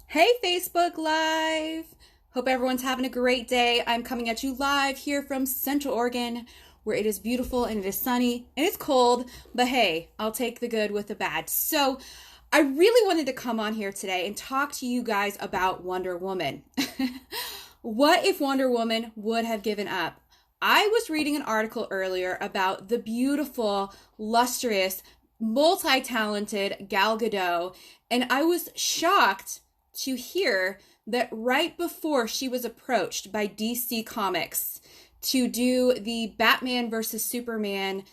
Hey, Facebook Live! Hope everyone's having a great day. I'm coming at you live here from Central Oregon, where it is beautiful and it is sunny and it's cold, but hey, I'll take the good with the bad. So, I really wanted to come on here today and talk to you guys about Wonder Woman. What if Wonder Woman would have given up? I was reading an article earlier about the beautiful, lustrous, multi talented Gal Gadot, and I was shocked to hear that right before she was approached by DC Comics to do the Batman versus Superman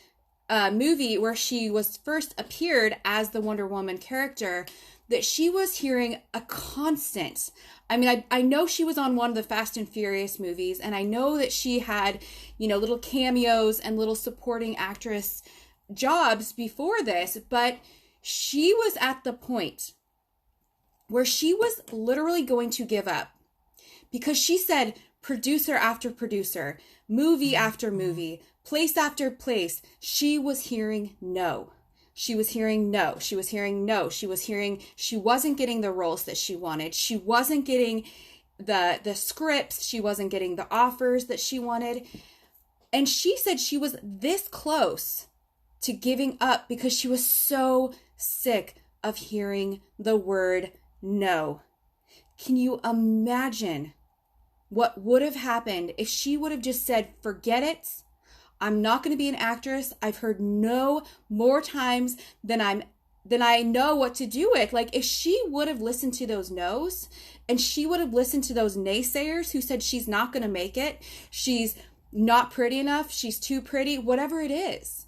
movie where she was first appeared as the Wonder Woman character, that she was hearing a constant. I know she was on one of the Fast and Furious movies, and I know that she had, little cameos and little supporting actress jobs before this, but she was at the point where she was literally going to give up because she said producer after producer, movie after movie, place after place, she was hearing no. She was hearing no. She was hearing no. She was hearing she wasn't getting the roles that she wanted. She wasn't getting the scripts. She wasn't getting the offers that she wanted. And she said she was this close to giving up because she was so sick of hearing the word no. Can you imagine what would have happened if she would have just said, forget it. I'm not going to be an actress. I've heard no more times than I know what to do with. Like, if she would have listened to those no's and she would have listened to those naysayers who said she's not going to make it, she's not pretty enough, she's too pretty, whatever it is,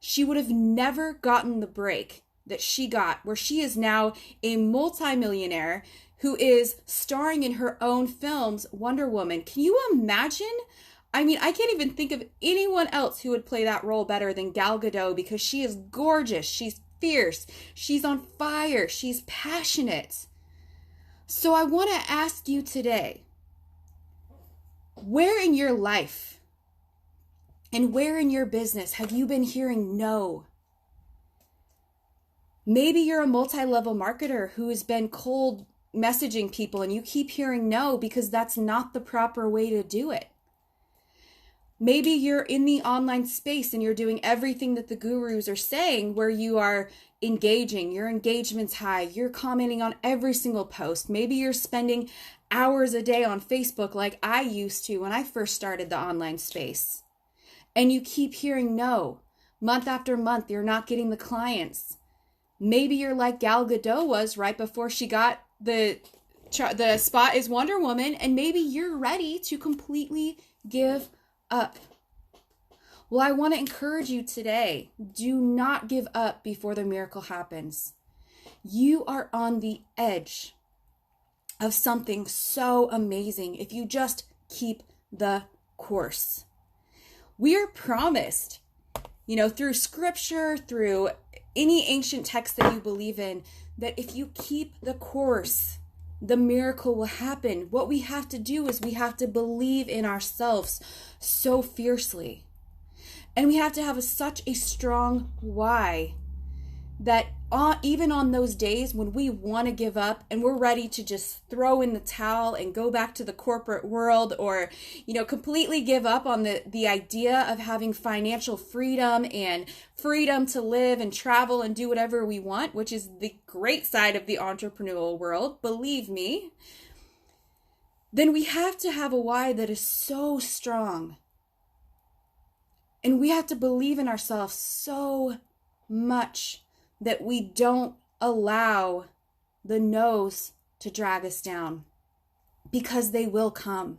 she would have never gotten the break that she got, where she is now a multimillionaire who is starring in her own films, Wonder Woman. Can you imagine? I can't even think of anyone else who would play that role better than Gal Gadot, because she is gorgeous, she's fierce, she's on fire, she's passionate. So I want to ask you today, where in your life and where in your business have you been hearing no? Maybe you're a multi-level marketer who has been cold messaging people and you keep hearing no because that's not the proper way to do it. Maybe you're in the online space and you're doing everything that the gurus are saying, where you are engaging, your engagement's high, you're commenting on every single post. Maybe you're spending hours a day on Facebook like I used to when I first started the online space. And you keep hearing no. Month after month, you're not getting the clients. Maybe you're like Gal Gadot was right before she got the spot as Wonder Woman, and maybe you're ready to completely give up. Well, I want to encourage you today. Do not give up before the miracle happens. You are on the edge of something so amazing if you just keep the course. We are promised, through scripture, through any ancient text that you believe in, that if you keep the course, the miracle will happen. What we have to do is we have to believe in ourselves so fiercely. And we have to have such a strong why that even on those days when we want to give up and we're ready to just throw in the towel and go back to the corporate world, or completely give up on the idea of having financial freedom and freedom to live and travel and do whatever we want, which is the great side of the entrepreneurial world, believe me, then we have to have a why that is so strong. And we have to believe in ourselves so much that we don't allow the no's to drag us down, because they will come.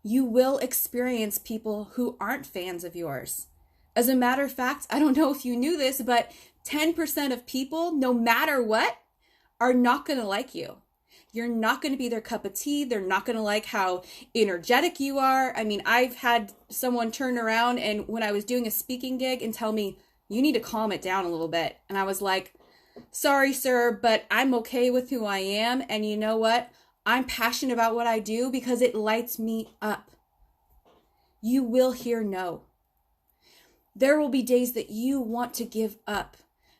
You will experience people who aren't fans of yours. As a matter of fact, I don't know if you knew this, but 10% of people, no matter what, are not going to like you. You're not going to be their cup of tea. They're not going to like how energetic you are. I've had someone turn around and when I was doing a speaking gig and tell me, you need to calm it down a little bit. And I was like, sorry, sir, but I'm okay with who I am. And you know what? I'm passionate about what I do because it lights me up. You will hear no. There will be days that you want to give up.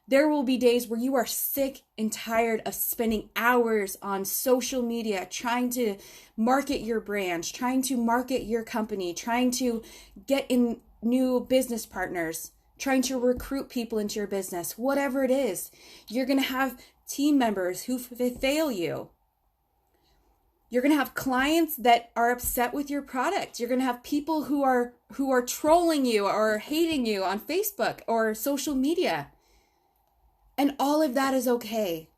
There will be days where you are sick and tired of spending hours on social media trying to market your brand, trying to market your company, trying to get in new business partners, trying to recruit people into your business. Whatever it is, you're going to have team members who fail you. You're going to have clients that are upset with your product. You're going to have people who are trolling you or hating you on Facebook or social media. And all of that is okay.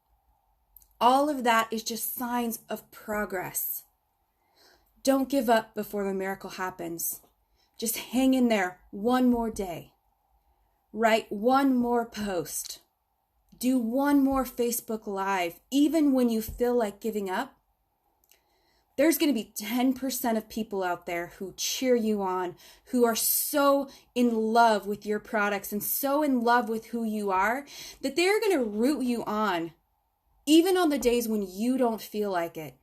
All of that is just signs of progress. Don't give up before the miracle happens. Just hang in there one more day. Write one more post. Do one more Facebook Live, even when you feel like giving up. There's going to be 10% of people out there who cheer you on, who are so in love with your products and so in love with who you are that they're going to root you on, even on the days when you don't feel like it.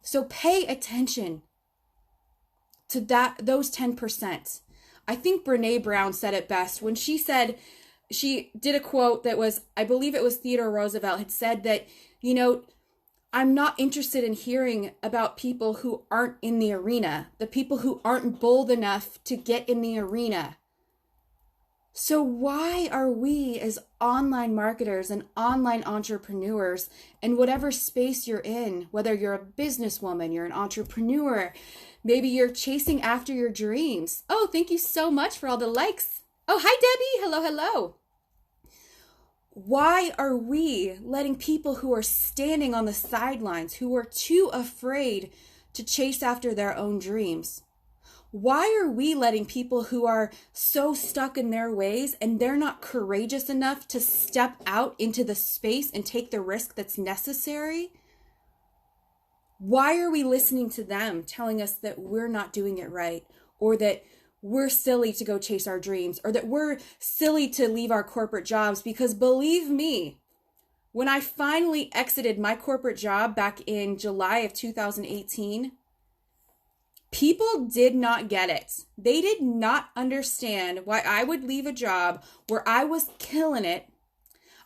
So pay attention to those 10%. I think Brene Brown said it best when she said, she did a quote that was, I believe it was Theodore Roosevelt had said that, I'm not interested in hearing about people who aren't in the arena, the people who aren't bold enough to get in the arena. So why are we as online marketers and online entrepreneurs, in whatever space you're in, whether you're a businesswoman, you're an entrepreneur, maybe you're chasing after your dreams. Oh, thank you so much for all the likes. Oh, hi, Debbie. Hello, hello. Why are we letting people who are standing on the sidelines, who are too afraid to chase after their own dreams? Why are we letting people who are so stuck in their ways and they're not courageous enough to step out into the space and take the risk that's necessary? Why are we listening to them telling us that we're not doing it right, or that we're silly to go chase our dreams, or that we're silly to leave our corporate jobs? Because believe me, when I finally exited my corporate job back in July of 2018, people did not get it. They did not understand why I would leave a job where I was killing it.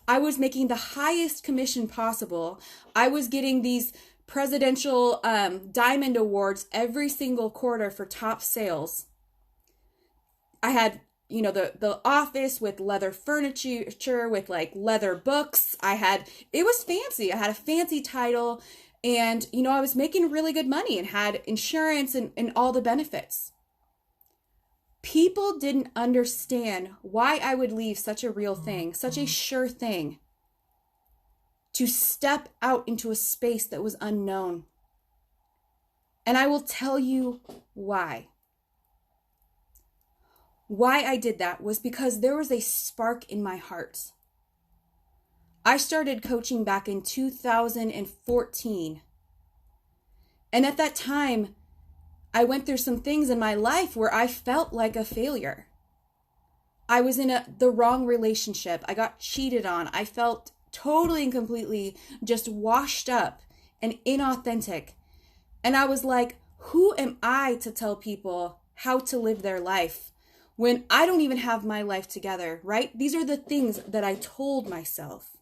I was making the highest commission possible. I was getting these presidential diamond awards every single quarter for top sales. I had, the office with leather furniture, with like leather books. It was fancy. I had a fancy title, and, I was making really good money and had insurance and all the benefits. People didn't understand why I would leave such a real thing, such a sure thing, to step out into a space that was unknown. And I will tell you why. Why I did that was because there was a spark in my heart. I started coaching back in 2014. And at that time, I went through some things in my life where I felt like a failure. I was in the wrong relationship. I got cheated on. I felt totally and completely just washed up and inauthentic. And I was like, who am I to tell people how to live their life when I don't even have my life together, right? These are the things that I told myself.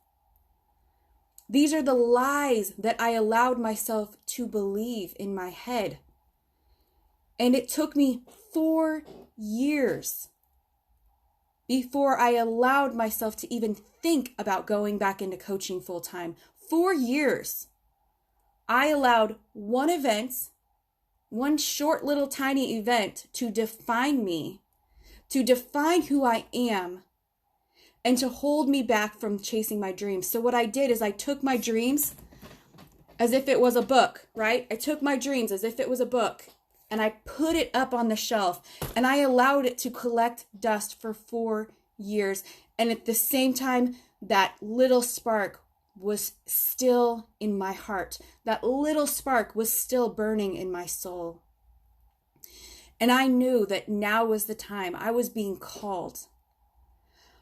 These are the lies that I allowed myself to believe in my head. And it took me 4 years before I allowed myself to even think about going back into coaching full time. 4 years. I allowed one event, one short little tiny event, to define me, to define who I am, and to hold me back from chasing my dreams. So what I did is I took my dreams as if it was a book, right? I took my dreams as if it was a book, and I put it up on the shelf, and I allowed it to collect dust for 4 years. And at the same time, that little spark was still in my heart. That little spark was still burning in my soul. And I knew that now was the time. I was being called.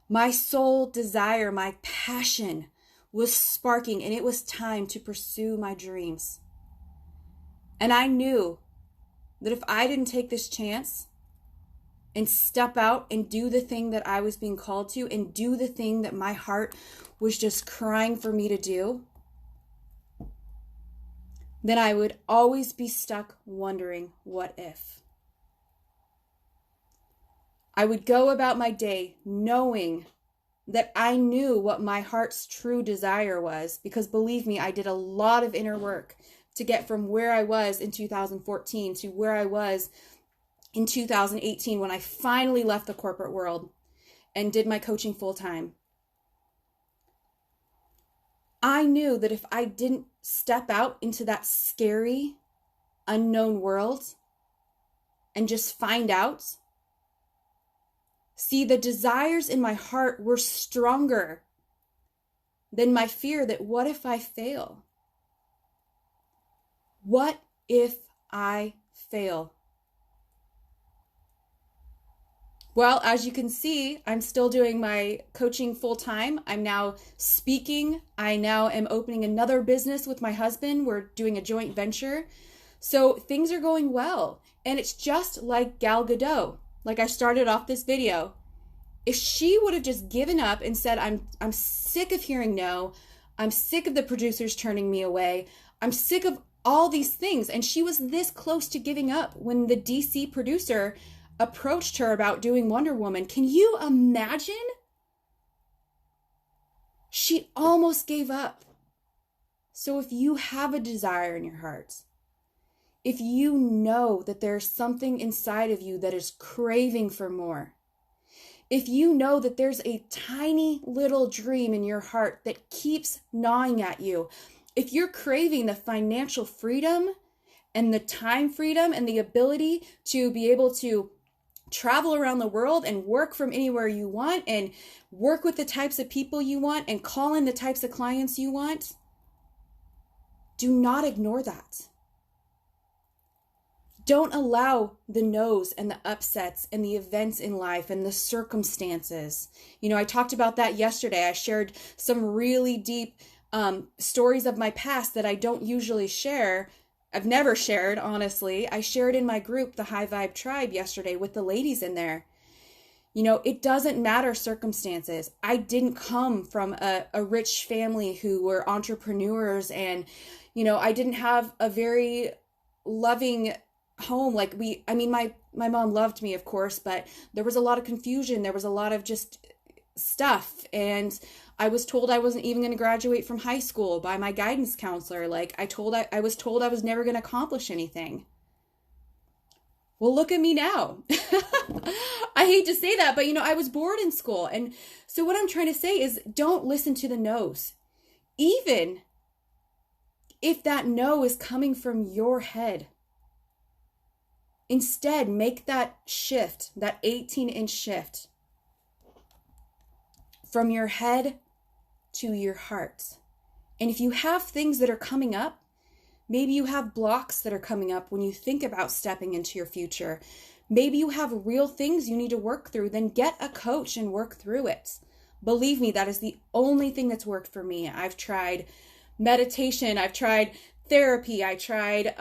My soul desire, my passion was sparking, and it was time to pursue my dreams. And I knew that if I didn't take this chance, and step out and do the thing that I was being called to and do the thing that my heart was just crying for me to do, then I would always be stuck wondering, what if? I would go about my day knowing that I knew what my heart's true desire was, because believe me, I did a lot of inner work to get from where I was in 2014 to where I was in 2018 when I finally left the corporate world and did my coaching full time. I knew that if I didn't step out into that scary, unknown world and just find out, see, the desires in my heart were stronger than my fear that what if I fail? What if I fail? Well, as you can see, I'm still doing my coaching full time. I'm now speaking. I now am opening another business with my husband. We're doing a joint venture. So things are going well. And it's just like Gal Gadot, like I started off this video. If she would have just given up and said, I'm sick of hearing no, I'm sick of the producers turning me away, I'm sick of all these things. And she was this close to giving up when the DC producer approached her about doing Wonder Woman. Can you imagine? She almost gave up. So if you have a desire in your heart, if you know that there's something inside of you that is craving for more, if you know that there's a tiny little dream in your heart that keeps gnawing at you, if you're craving the financial freedom and the time freedom and the ability to be able to travel around the world and work from anywhere you want and work with the types of people you want and call in the types of clients you want, do not ignore that. Don't allow the no's and the upsets and the events in life and the circumstances. I talked about that yesterday. I shared some really deep stories of my past that I don't usually share. I've never shared, honestly. I shared in my group, the High Vibe Tribe, yesterday with the ladies in there. It doesn't matter circumstances. I didn't come from a rich family who were entrepreneurs, and, I didn't have a very loving home. My mom loved me, of course, but there was a lot of confusion. There was a lot of just stuff. And I was told I wasn't even going to graduate from high school by my guidance counselor. I was told I was never going to accomplish anything. Well, look at me now. I hate to say that, but I was bored in school. And so what I'm trying to say is, don't listen to the no's. Even if that no is coming from your head. Instead, make that shift, that 18-inch shift from your head to your heart. And if you have things that are coming up, maybe you have blocks that are coming up when you think about stepping into your future. Maybe you have real things you need to work through, then get a coach and work through it. Believe me, that is the only thing that's worked for me. I've tried meditation, I've tried therapy, I tried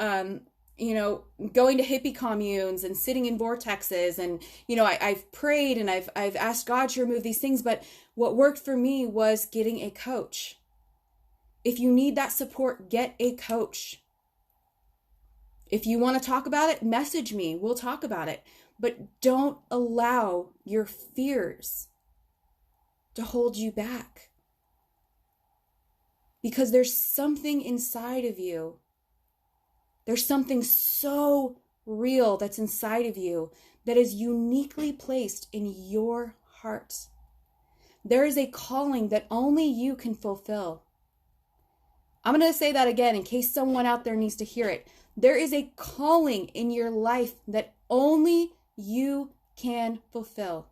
going to hippie communes and sitting in vortexes, and I've prayed and I've asked God to remove these things, but what worked for me was getting a coach. If you need that support, get a coach. If you want to talk about it, message me. We'll talk about it. But don't allow your fears to hold you back. Because there's something inside of you. There's something so real that's inside of you that is uniquely placed in your heart. There is a calling that only you can fulfill. I'm going to say that again in case someone out there needs to hear it. There is a calling in your life that only you can fulfill.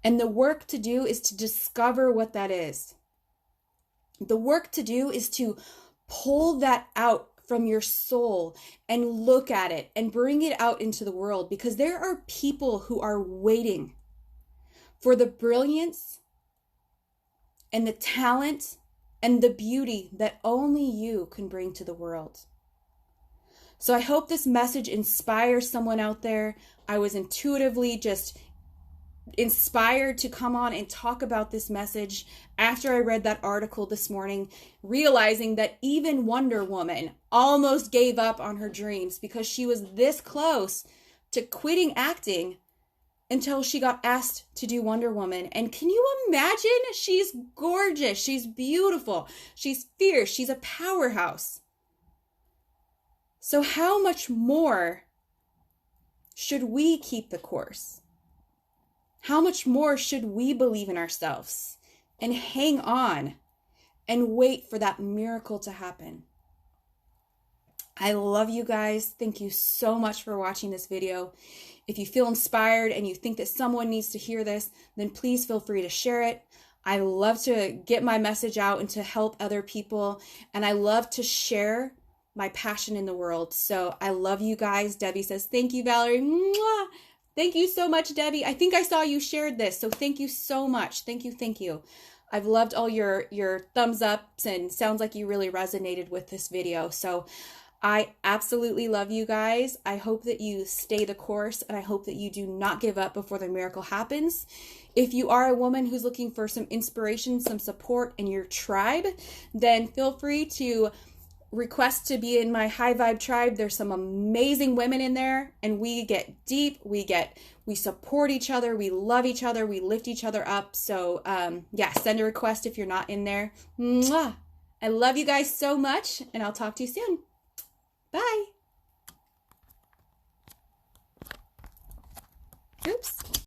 And the work to do is to discover what that is. The work to do is to pull that out from your soul and look at it and bring it out into the world, because there are people who are waiting for the brilliance and the talent and the beauty that only you can bring to the world. So I hope this message inspires someone out there. I was intuitively just inspired to come on and talk about this message after I read that article this morning, realizing that even Wonder Woman almost gave up on her dreams because she was this close to quitting acting until she got asked to do Wonder Woman. And can you imagine? She's gorgeous. She's beautiful. She's fierce. She's a powerhouse. So how much more should we keep the course? How much more should we believe in ourselves and hang on and wait for that miracle to happen? I love you guys. Thank you so much for watching this video. If you feel inspired and you think that someone needs to hear this, then please feel free to share it. I love to get my message out and to help other people. And I love to share my passion in the world. So I love you guys. Debbie says, thank you, Valerie. Mwah! Thank you so much, Debbie. I think I saw you shared this. So thank you so much. Thank you. Thank you. I've loved all your thumbs ups, and sounds like you really resonated with this video. So I absolutely love you guys. I hope that you stay the course, and I hope that you do not give up before the miracle happens. If you are a woman who's looking for some inspiration, some support in your tribe, then feel free to request to be in my high vibe tribe. There's some amazing women in there, and we get deep, we support each other, we love each other, we lift each other up. So yeah, send a request if you're not in there. Mwah! I love you guys so much, and I'll talk to you soon. Bye. Oops.